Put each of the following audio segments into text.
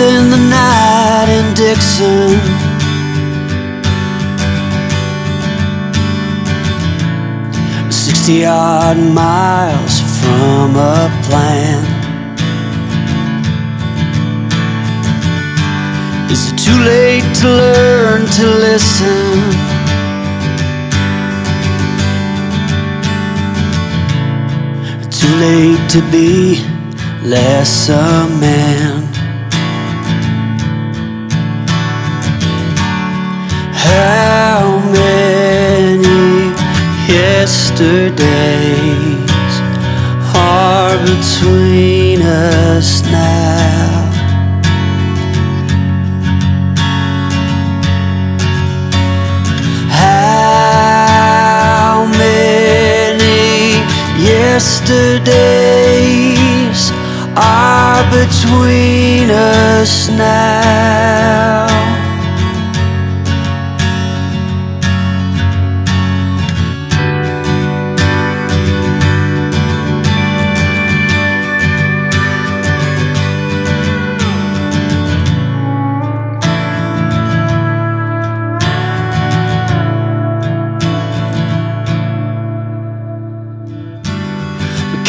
spending the night in Dixon. 60-odd miles from a plan. Is it too late to learn to listen? Too late to be less a man? How many yesterdays are between us now? How many yesterdays are between us now?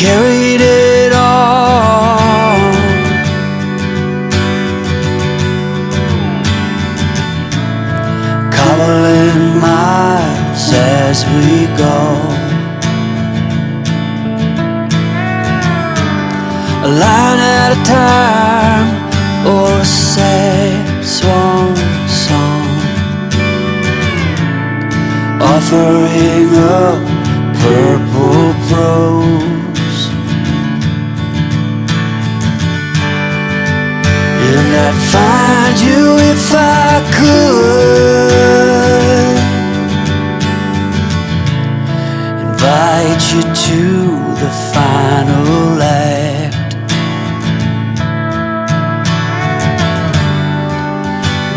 Carried it on, cobbling miles as we go, a line at a time, or a sad swan song, offering up purple prose. And I'd find you if I could, invite you to the final act.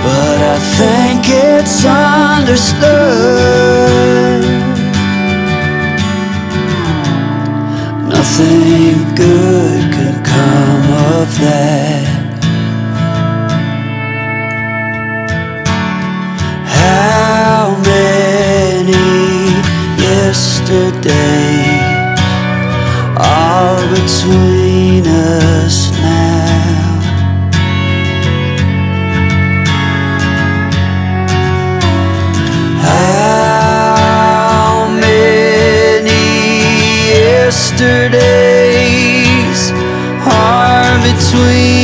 But I think it's understood nothing good can come of that. How many yesterdays are between us now? How many yesterdays are between